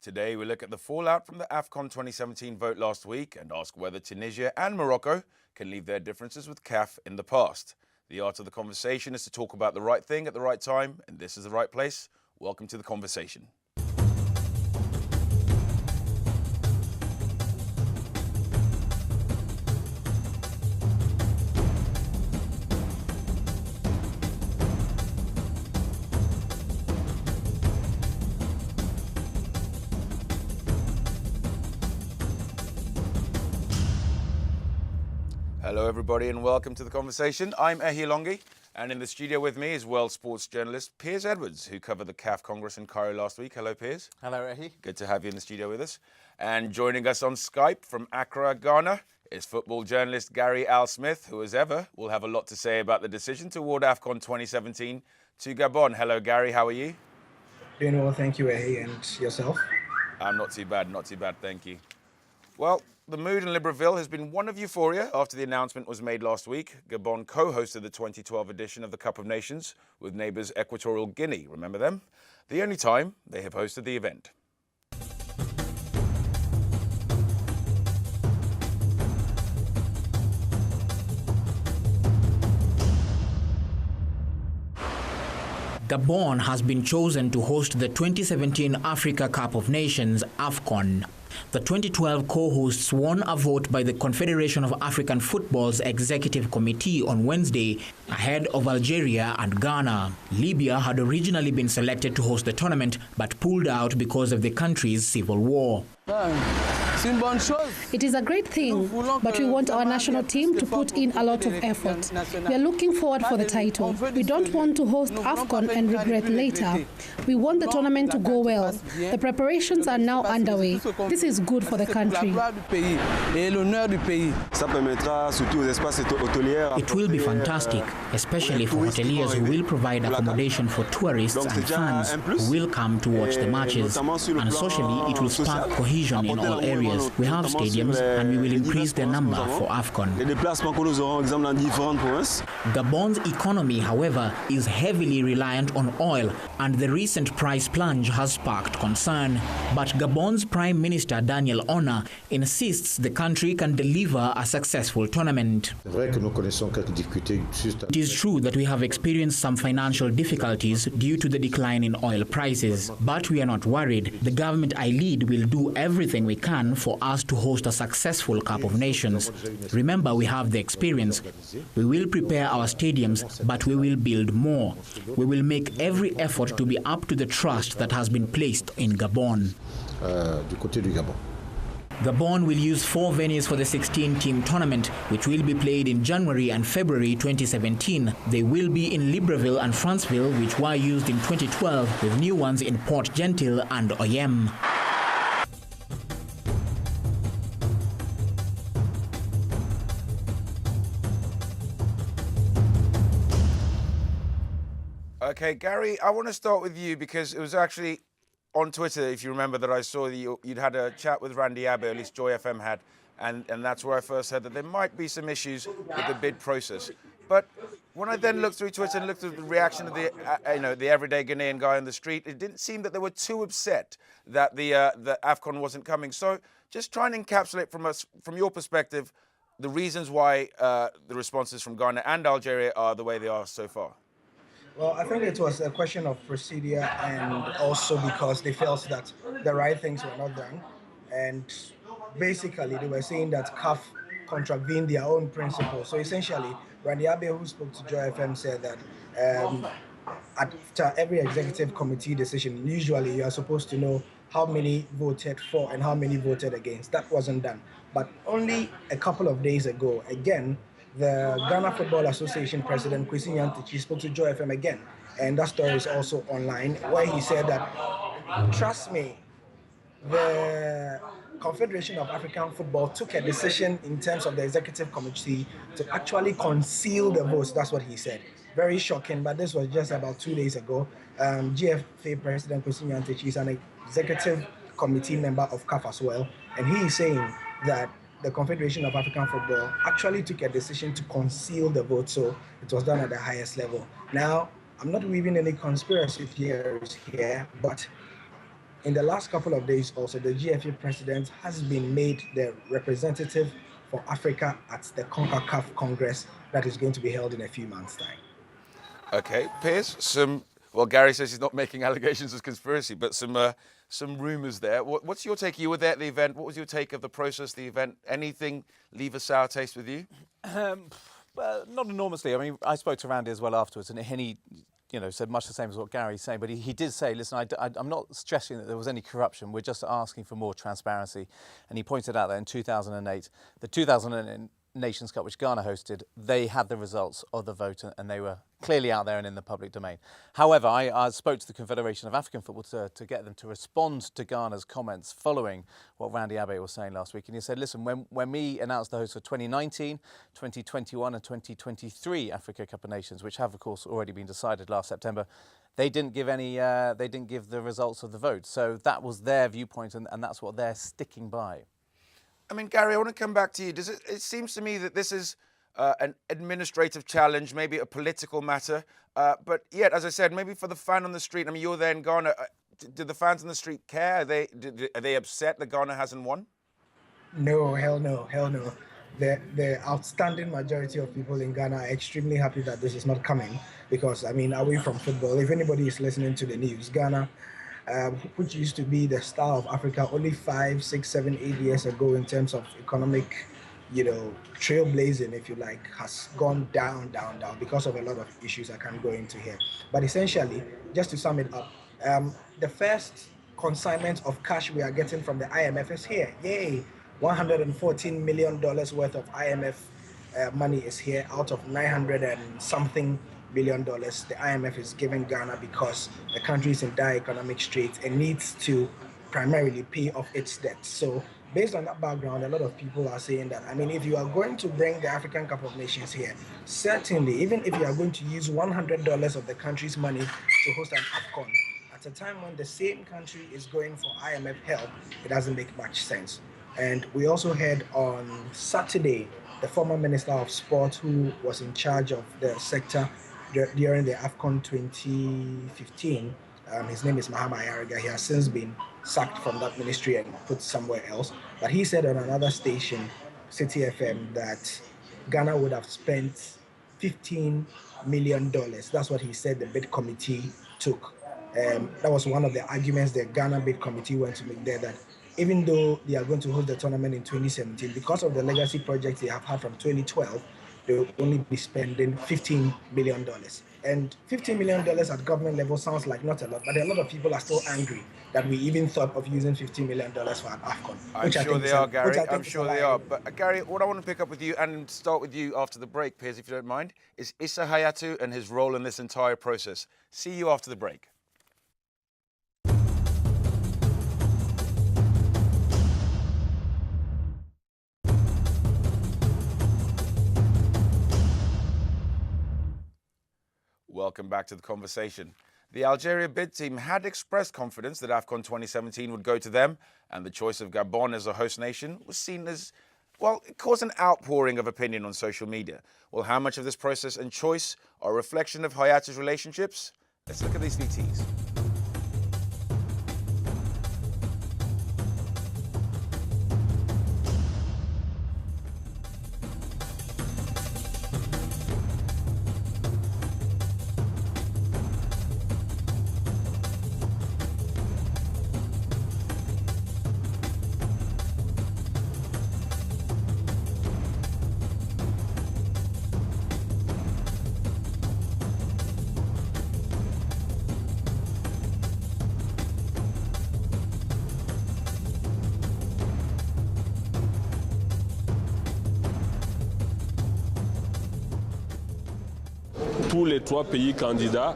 Today, we look at the fallout from the AFCON 2017 vote last week and ask whether Tunisia and Morocco can leave their differences with CAF in the past. The art of the conversation is to talk about the right thing at the right time, and this is the right place. Welcome to the conversation. Hello everybody and welcome to the conversation. I'm Ehi Longi, and in the studio with me is world sports journalist Pierres Edwards, who covered the CAF Congress in Cairo last week. Hello Pierres. Hello Ehi. Good to have you in the studio with us. And joining us on Skype from Accra, Ghana, is football journalist Gary Al Smith, who as ever will have a lot to say about the decision to award AFCON 2017 to Gabon. Hello Gary, how are you? Doing well, thank you Ehi, and yourself? I'm not too bad, thank you. Well, the mood in Libreville has been one of euphoria after the announcement was made last week. Gabon co-hosted the 2012 edition of the Cup of Nations with neighbours Equatorial Guinea, remember them? The only time they have hosted the event. Gabon has been chosen to host the 2017 Africa Cup of Nations, AFCON. The 2012 co-hosts won a vote by the Confederation of African Football's Executive Committee on Wednesday, ahead of Algeria and Ghana. Libya had originally been selected to host the tournament, but pulled out because of the country's civil war. It is a great thing, but we want our national team to put in a lot of effort. We are looking forward for the title. We don't want to host AFCON and regret later. We want the tournament to go well. The preparations are now underway. This is good for the country. It will be fantastic, especially for hoteliers who will provide accommodation for tourists and fans who will come to watch the matches. And socially, it will spark cohesion in all areas. We have stadiums and we will increase their number for AFCON. Gabon's economy, however, is heavily reliant on oil, and the recent price plunge has sparked concern. But Gabon's Prime Minister Daniel Ona insists the country can deliver a successful tournament. It is true that we have experienced some financial difficulties due to the decline in oil prices, but we are not worried. The government I lead will do everything we can for us to host a successful Cup of Nations. Remember, we have the experience. We will prepare our stadiums, but we will build more. We will make every effort to be up to the trust that has been placed in Gabon. Gabon will use 4 venues for the 16-team tournament, which will be played in January and February 2017. They will be in Libreville and Franceville, which were used in 2012, with new ones in Port-Gentil and Oyem. Okay, Gary, I want to start with you because it was actually on Twitter, if you remember, that I saw that you'd had a chat with Randy Abbey, at least Joy FM had, and that's where I first heard that there might be some issues with the bid process. But when I then looked through Twitter and looked at the reaction of the everyday Ghanaian guy on the street, it didn't seem that they were too upset that the AFCON wasn't coming. So just try and encapsulate from your perspective, the reasons why the responses from Ghana and Algeria are the way they are so far. Well, I think it was a question of procedure, and also because they felt that the right things were not done. And basically, they were saying that CAF contravened their own principles. So essentially, Randy Abbey, who spoke to Joy FM, said that after every executive committee decision, usually you are supposed to know how many voted for and how many voted against. That wasn't done. But only a couple of days ago, again, the Ghana Football Association President Kwesi Nyantakyi spoke to Joy FM again, and that story is also online, where he said that, trust me, the Confederation of African Football took a decision in terms of the executive committee to actually conceal the votes. That's what he said. Very shocking, but this was just about 2 days ago. GFA President Kwesi Nyantakyi is an executive committee member of CAF as well, and he is saying that the Confederation of African Football actually took a decision to conceal the vote, so it was done at the highest level. Now, I'm not weaving any conspiracy theories here, but in the last couple of days also, the GFA president has been made the representative for Africa at the CONCACAF Congress that is going to be held in a few months' time. Okay, Piers, well, Gary says he's not making allegations of conspiracy, but some rumours there. What's your take? You were there at the event. What was your take of the process, the event? Anything leave a sour taste with you? Well, not enormously. I mean, I spoke to Randy as well afterwards, and he said much the same as what Gary's saying, but he did say, listen, I'm not stressing that there was any corruption, we're just asking for more transparency. And he pointed out that in 2008, the 2008 Nations Cup, which Ghana hosted, they had the results of the vote and they were clearly out there and in the public domain. However, I spoke to the Confederation of African Football to get them to respond to Ghana's comments following what Randy Abbey was saying last week. And he said, listen, when we announced the host for 2019, 2021 and 2023 Africa Cup of Nations, which have, of course, already been decided last September, they didn't give the results of the vote. So that was their viewpoint and that's what they're sticking by. I mean, Gary, I want to come back to you. It seems to me that this is an administrative challenge, maybe a political matter. But yet, as I said, maybe for the fan on the street, I mean, you're there in Ghana. Do the fans on the street care? Are they upset that Ghana hasn't won? No, hell no. The outstanding majority of people in Ghana are extremely happy that this is not coming because, I mean, away from football, if anybody is listening to the news, Ghana, which used to be the star of Africa only 5, 6, 7, 8 years ago in terms of economic, trailblazing, if you like, has gone down because of a lot of issues I can't go into here. But essentially, just to sum it up, the first consignment of cash we are getting from the IMF is here. Yay! $114 million worth of IMF money is here out of 900 and something billion dollars the IMF is giving Ghana because the country is in dire economic straits and needs to primarily pay off its debt. So based on that background, a lot of people are saying that, I mean, if you are going to bring the African Cup of Nations here, certainly, even if you are going to use $100 of the country's money to host an AFCON, at a time when the same country is going for IMF help, it doesn't make much sense. And we also heard on Saturday, the former Minister of Sport who was in charge of the sector during the AFCON 2015, his name is Mahama Ayariga. He has since been sacked from that ministry and put somewhere else. But he said on another station, City FM, that Ghana would have spent $15 million. That's what he said the bid committee took. That was one of the arguments the Ghana bid committee went to make there, that even though they are going to hold the tournament in 2017, because of the legacy projects they have had from 2012, they will only be spending $15 million. And $15 million at government level sounds like not a lot, but a lot of people are still angry that we even thought of using $15 million for an AFCON. I'm sure they are, Gary. I'm sure they are. But Gary, what I want to pick up with you and start with you after the break, Piers, if you don't mind, is Issa Hayatou and his role in this entire process. See you after the break. Welcome back to the conversation. The Algeria bid team had expressed confidence that AFCON 2017 would go to them, and the choice of Gabon as a host nation was seen as, well, it caused an outpouring of opinion on social media. Well, how much of this process and choice are a reflection of Hayatou's relationships? Let's look at these VTs.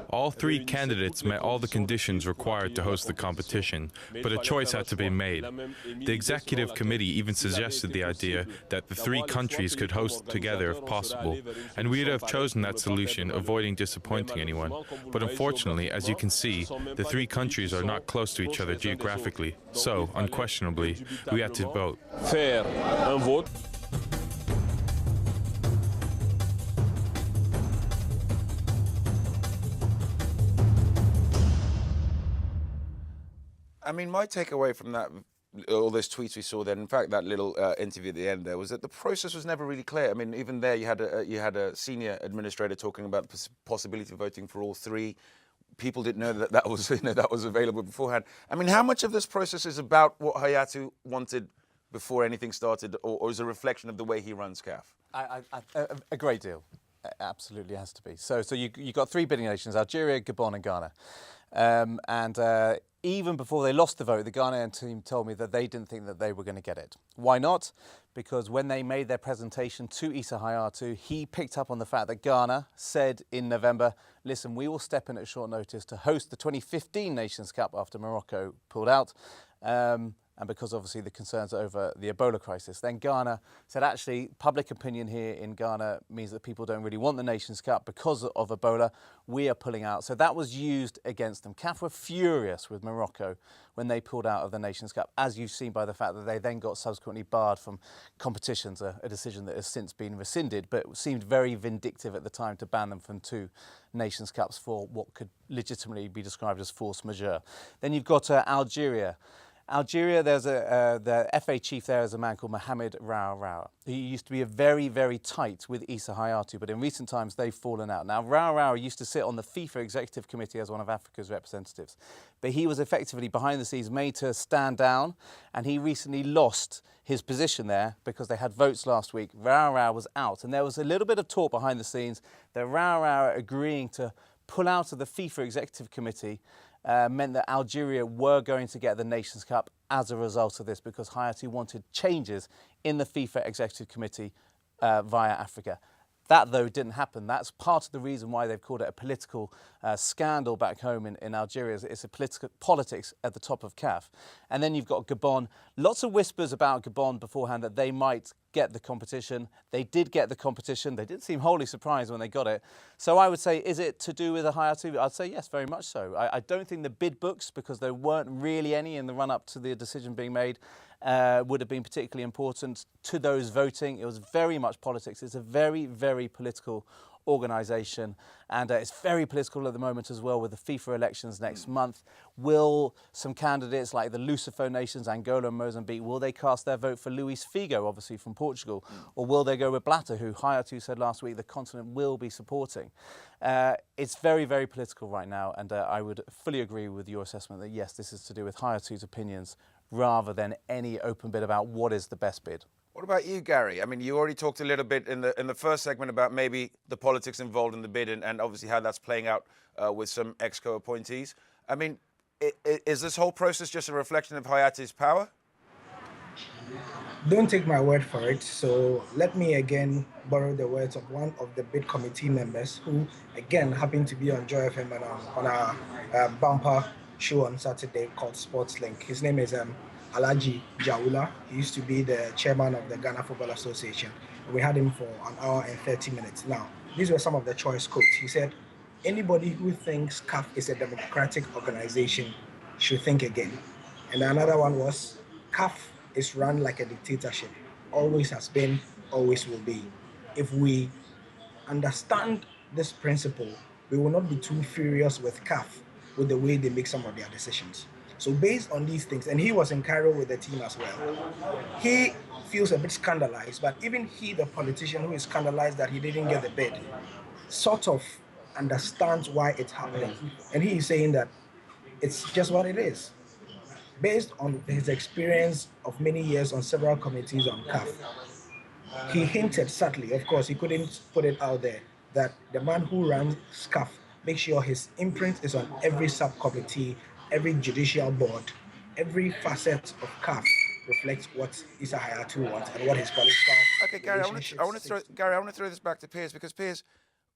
All three candidates met all the conditions required to host the competition, but a choice had to be made. The executive committee even suggested the idea that the three countries could host together if possible, and we would have chosen that solution, avoiding disappointing anyone. But unfortunately, as you can see, the three countries are not close to each other geographically, so, unquestionably, we had to vote. I mean, my takeaway from that, all those tweets we saw then, in fact, that little interview at the end there, was that the process was never really clear. I mean, even there, you had a senior administrator talking about the possibility of voting for all three. People didn't know that was that was available beforehand. I mean, how much of this process is about what Hayatou wanted before anything started, or is a reflection of the way he runs CAF? A great deal. Absolutely has to be. So you got three bidding nations: Algeria, Gabon, and Ghana. Even before they lost the vote, the Ghanaian team told me that they didn't think that they were going to get it. Why not? Because when they made their presentation to Issa Hayatou, he picked up on the fact that Ghana said in November, listen, we will step in at short notice to host the 2015 Nations Cup after Morocco pulled out. And because obviously the concerns over the Ebola crisis. Then Ghana said, actually, public opinion here in Ghana means that people don't really want the Nations Cup because of Ebola. We are pulling out. So that was used against them. CAF were furious with Morocco when they pulled out of the Nations Cup, as you've seen by the fact that they then got subsequently barred from competitions, a decision that has since been rescinded, but it seemed very vindictive at the time to ban them from 2 Nations Cups for what could legitimately be described as force majeure. Then you've got Algeria. Algeria, there's the FA chief there is a man called Mohamed Rao. He used to be very, very tight with Issa Hayatou, but in recent times they've fallen out. Now, Rao used to sit on the FIFA Executive Committee as one of Africa's representatives, but he was effectively behind the scenes made to stand down, and he recently lost his position there because they had votes last week. Rao was out, and there was a little bit of talk behind the scenes that Rao agreeing to pull out of the FIFA Executive Committee meant that Algeria were going to get the Nations Cup as a result of this, because Hayatou wanted changes in the FIFA Executive Committee via Africa. That, though, didn't happen. That's part of the reason why they've called it a political scandal back home in Algeria. It's a politics at the top of CAF. And then you've got Gabon. Lots of whispers about Gabon beforehand that they might get the competition. They did get the competition. They didn't seem wholly surprised when they got it. So I would say, is it to do with the Hayatou? I'd say yes, very much so. I don't think the bid books, because there weren't really any in the run-up to the decision being made, would have been particularly important to those voting. It was very much politics. It's a very, very political organisation, and it's very political at the moment as well with the FIFA elections next month. Will some candidates like the Lusophone nations, Angola and Mozambique, will they cast their vote for Luis Figo, obviously from Portugal, or will they go with Blatter, who Hayatou said last week the continent will be supporting? It's very, very political right now, and I would fully agree with your assessment that yes, this is to do with Hayatou's opinions rather than any open bid about what is the best bid. What about you, Gary? I mean, you already talked a little bit in the first segment about maybe the politics involved in the bid and obviously how that's playing out with some ExCo appointees. I mean, is this whole process just a reflection of Hayatou's power? Don't take my word for it. So let me again borrow the words of one of the bid committee members who, again, happened to be on Joy FM and on our bumper show on Saturday called Sports Link. His name is Alhaji Jaula. He used to be the chairman of the Ghana Football Association. We had him for an hour and 30 minutes. Now, these were some of the choice quotes. He said, anybody who thinks CAF is a democratic organization should think again. And another one was, CAF is run like a dictatorship. Always has been, always will be. If we understand this principle, we will not be too furious with CAF with the way they make some of their decisions. So based on these things, and he was in Cairo with the team as well, he feels a bit scandalized, but even he, the politician who is scandalized that he didn't get the bid, sort of understands why it's happening. And he is saying that it's just what it is. Based on his experience of many years on several committees on CAF, he hinted subtly, of course, he couldn't put it out there, that the man who runs CAF makes sure his imprint is on every subcommittee, every judicial board, every facet of CAF reflects what Issa Hayatou wants and what his political. Okay, Gary, I want to throw this back to Pierres, because Pierres,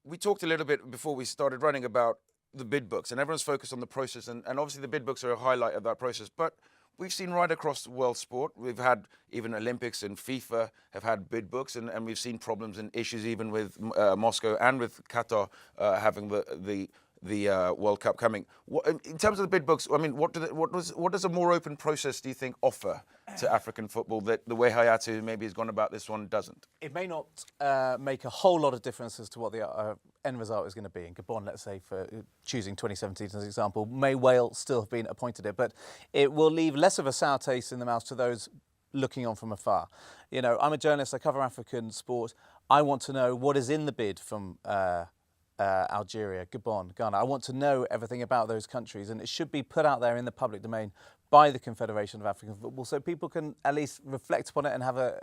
we talked a little bit before we started running about the bid books, and everyone's focused on the process, and obviously the bid books are a highlight of that process. But we've seen right across world sport, we've had even Olympics and FIFA have had bid books, and we've seen problems and issues even with Moscow and with Qatar having the the World Cup coming. In terms of the bid books, I mean, what does a more open process, do you think, offer to African football that the way Hayatou maybe has gone about this one doesn't? It may not make a whole lot of difference as to what the end result is going to be. In Gabon, let's say, for choosing 2017 as an example, may well still have been appointed it, but it will leave less of a sour taste in the mouth to those looking on from afar. You know, I'm a journalist, I cover African sport. I want to know what is in the bid from Algeria, Gabon, Ghana. I want to know everything about those countries, and it should be put out there in the public domain by the Confederation of African Football, so people can at least reflect upon it and have a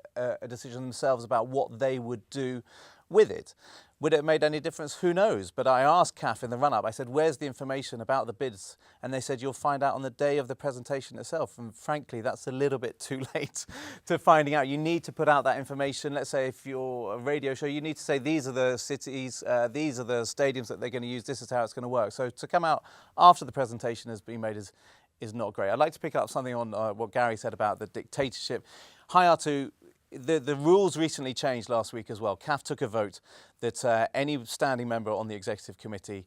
decision themselves about what they would do with it. Would it have made any difference? Who knows? But I asked CAF in the run-up, I said, where's the information about the bids? And they said, you'll find out on the day of the presentation itself. And frankly, that's a little bit too late to finding out. You need to put out that information. Let's say if you're a radio show, you need to say, these are the cities, these are the stadiums that they're going to use, this is how it's going to work. So to come out after the presentation has been made is not great. I'd like to pick up something on what Gary said about the dictatorship. Hayatou, the rules recently changed last week as well. CAF took a vote that any standing member on the executive committee,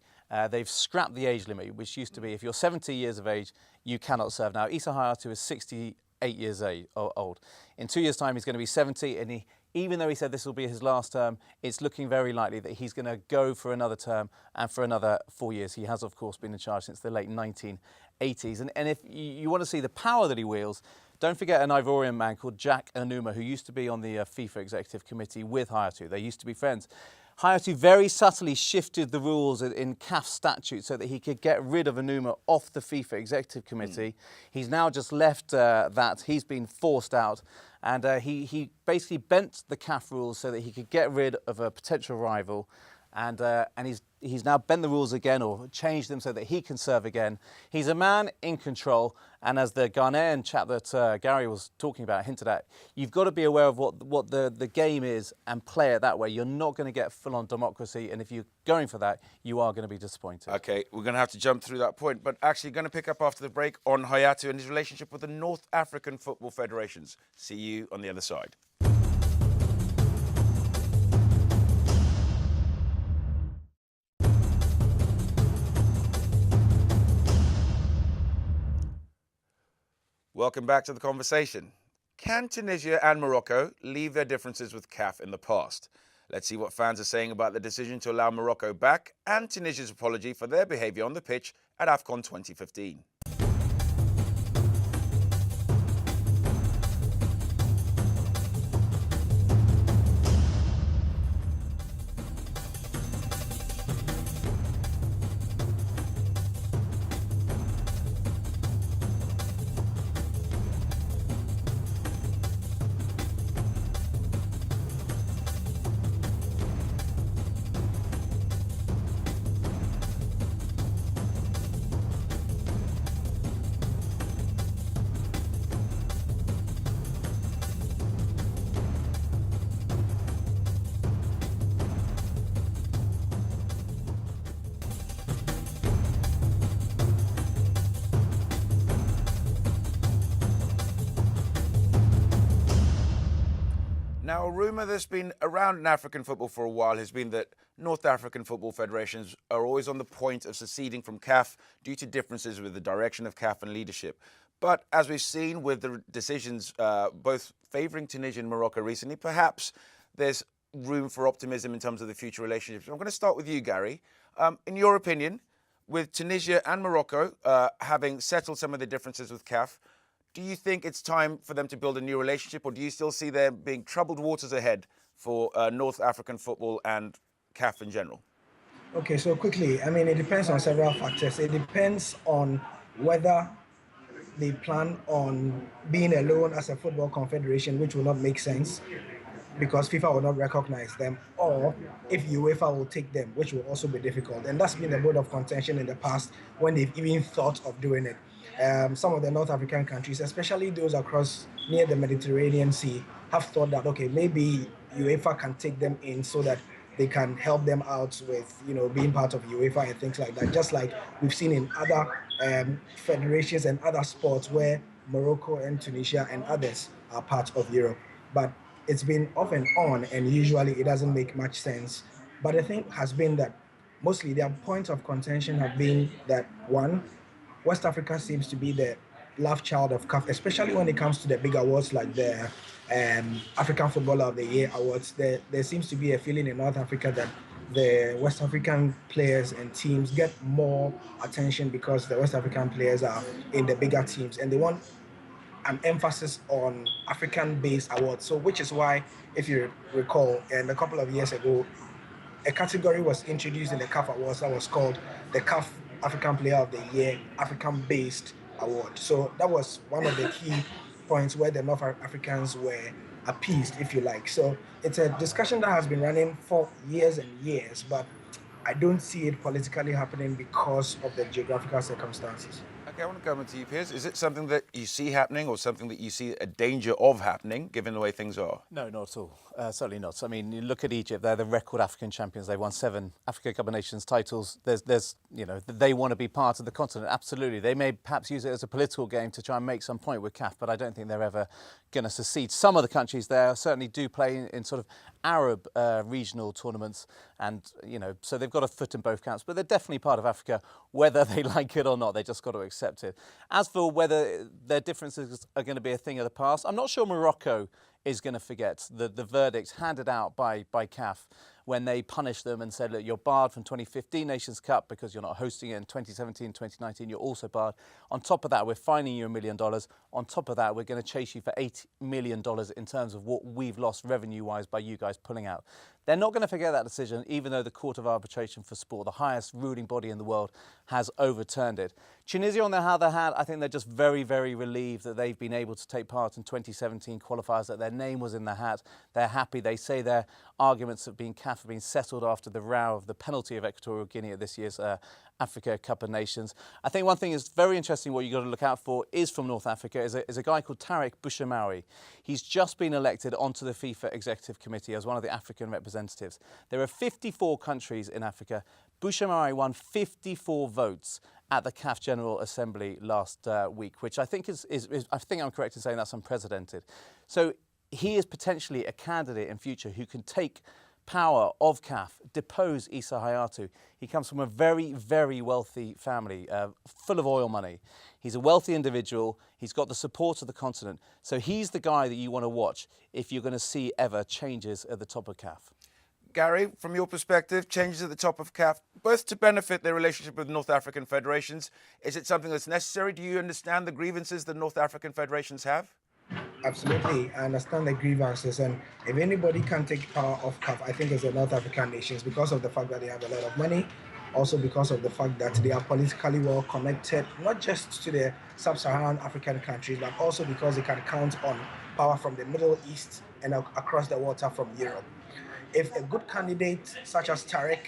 they've scrapped the age limit, which used to be if you're 70 years of age, you cannot serve. Now, Issa Hayatou is 68 years old. In 2 years' time, he's going to be 70, and even though he said this will be his last term, it's looking very likely that he's going to go for another term and for another 4 years. He has, of course, been in charge since the late 1980s. And if you want to see the power that he wields, don't forget an Ivorian man called Jack Anuma, who used to be on the FIFA Executive Committee with Hayatou. They used to be friends. Hayatou very subtly shifted the rules in CAF statute so that he could get rid of Anuma off the FIFA Executive Committee. He's now just left that. He's been forced out. And he basically bent the CAF rules so that he could get rid of a potential rival. And he's now bent the rules again, or changed them so that he can serve again. He's a man in control, and as the Ghanaian chap that Gary was talking about hinted at, you've got to be aware of what the game is and play it that way. You're not going to get full-on democracy, and if you're going for that, you are going to be disappointed. Okay, we're going to have to jump through that point, but actually going to pick up after the break on Hayatou and his relationship with the North African Football Federations. See you on the other side. Welcome back to the conversation. Can Tunisia and Morocco leave their differences with CAF in the past? Let's see what fans are saying about the decision to allow Morocco back and Tunisia's apology for their behaviour on the pitch at AFCON 2015. Now, a rumour that's been around in African football for a while has been that North African football federations are always on the point of seceding from CAF due to differences with the direction of CAF and leadership. But as we've seen with the decisions both favouring Tunisia and Morocco recently, perhaps there's room for optimism in terms of the future relationships. I'm going to start with you, Gary. In your opinion, with Tunisia and Morocco having settled some of the differences with CAF, do you think it's time for them to build a new relationship, or do you still see there being troubled waters ahead for North African football and CAF in general? Okay, so quickly, I mean, it depends on several factors. It depends on whether they plan on being alone as a football confederation, which will not make sense because FIFA will not recognize them, or if UEFA will take them, which will also be difficult. And that's been a bit of contention in the past when they've even thought of doing it. Some of the North African countries, especially those across near the Mediterranean Sea, have thought that, okay, maybe UEFA can take them in so that they can help them out with, being part of UEFA and things like that. Just like we've seen in other federations and other sports where Morocco and Tunisia and others are part of Europe. But it's been off and on, and usually it doesn't make much sense. But the thing has been that mostly their points of contention have been that one, West Africa seems to be the love child of CAF, especially when it comes to the big awards like the African Footballer of the Year awards. There seems to be a feeling in North Africa that the West African players and teams get more attention because the West African players are in the bigger teams, and they want an emphasis on African-based awards. So, which is why, if you recall, and a couple of years ago, a category was introduced in the CAF Awards that was called the CAF African Player of the Year African-based Award. So that was one of the key points where the North Africans were appeased, if you like. So it's a discussion that has been running for years and years, but I don't see it politically happening because of the geographical circumstances. Okay, I want to come to you, Piers. Is it something that you see happening or something that you see a danger of happening, given the way things are? No, not at all. Certainly not. I mean, you look at Egypt; they're the record African champions. They won 7 Africa Cup of Nations titles. There's, they want to be part of the continent. Absolutely, they may perhaps use it as a political game to try and make some point with CAF, but I don't think they're ever going to secede. Some of the countries there certainly do play in sort of Arab regional tournaments, and so they've got a foot in both camps. But they're definitely part of Africa, whether they like it or not. They just got to accept it. As for whether their differences are going to be a thing of the past, I'm not sure Morocco is going to forget the verdicts handed out by CAF when they punished them and said, look, you're barred from 2015 Nations Cup because you're not hosting it in 2017, 2019, you're also barred. On top of that, we're fining you $1 million. On top of that, we're going to chase you for $8 million in terms of what we've lost revenue-wise by you guys pulling out. They're not going to forget that decision, even though the Court of Arbitration for Sport, the highest ruling body in the world, has overturned it. Tunisia, on the other hand, I think they're just very, very relieved that they've been able to take part in 2017 qualifiers, that their name was in the hat. They're happy. They say their arguments have been settled after the row of the penalty of Equatorial Guinea at this year's Africa Cup of Nations. I think one thing is very interesting, what you've got to look out for is from North Africa, is a guy called Tarek Bouchamawi. He's just been elected onto the FIFA Executive Committee as one of the African representatives. There are 54 countries in Africa. Bouchamawi won 54 votes at the CAF General Assembly last week, which I think I think I'm correct in saying that's unprecedented. So he is potentially a candidate in future who can take power of CAF, depose Issa Hayatou. He comes from a very, very wealthy family, full of oil money. He's a wealthy individual. He's got the support of the continent. So he's the guy that you want to watch if you're going to see ever changes at the top of CAF. Gary, from your perspective, changes at the top of CAF, both to benefit their relationship with North African federations. Is it something that's necessary? Do you understand the grievances that North African federations have? Absolutely, I understand the grievances, and if anybody can take power off CAF, I think it's the North African nations, because of the fact that they have a lot of money, also because of the fact that they are politically well connected, not just to the sub-Saharan African countries, but also because they can count on power from the Middle East and across the water from Europe. If a good candidate such as Tarek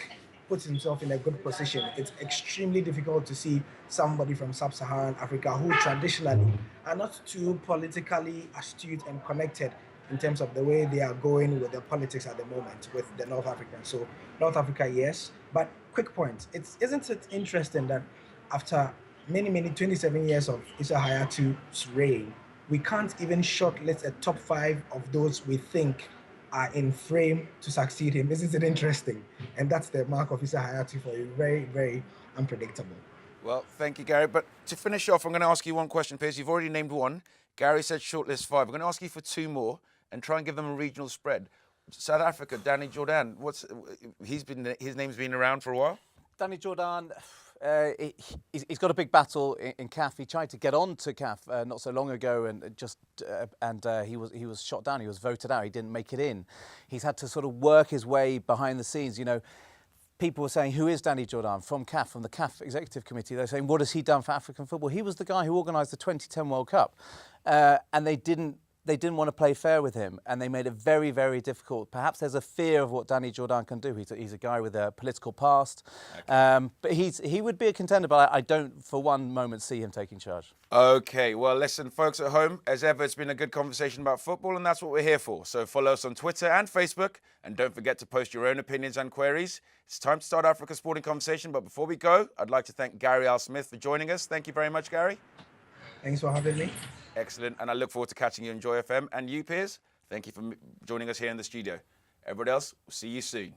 puts himself in a good position, it's extremely difficult to see somebody from sub-Saharan Africa who traditionally are not too politically astute and connected in terms of the way they are going with the politics at the moment with the North Africans. So North Africa, yes, but quick point. Isn't it interesting that after many 27 years of Issa Hayatou's reign, we can't even shortlist a top 5 of those we think are in frame to succeed him? Isn't it interesting? And that's the mark of Issa Hayatou for you. Very, very unpredictable. Well, thank you, Gary. But to finish off, I'm going to ask you one question, Piers. You've already named one. Gary said shortlist 5. I'm going to ask you for 2 more and try and give them a regional spread. South Africa, Danny Jordan. His name's been around for a while? Danny Jordan, he's got a big battle in CAF. He tried to get on to CAF not so long ago, and he was shot down. He was voted out. He didn't make it in. He's had to sort of work his way behind the scenes. People were saying, who is Danny Jordan from CAF, from the CAF Executive Committee? They're saying, what has he done for African football? He was the guy who organised the 2010 World Cup, and they didn't want to play fair with him, and they made it very, very difficult. Perhaps there's a fear of what Danny Jordan can do. He's a guy with a political past. Okay. But he would be a contender, but I don't for one moment see him taking charge. Okay, well, listen, folks at home, as ever, it's been a good conversation about football, and that's what we're here for. So follow us on Twitter and Facebook, and don't forget to post your own opinions and queries. It's time to start Africa Sporting Conversation, but before we go, I'd like to thank Gary L. Smith for joining us. Thank you very much, Gary. Thanks for having me. Excellent, and I look forward to catching you on Joy FM. And you, Piers, thank you for joining us here in the studio. Everybody else, we'll see you soon.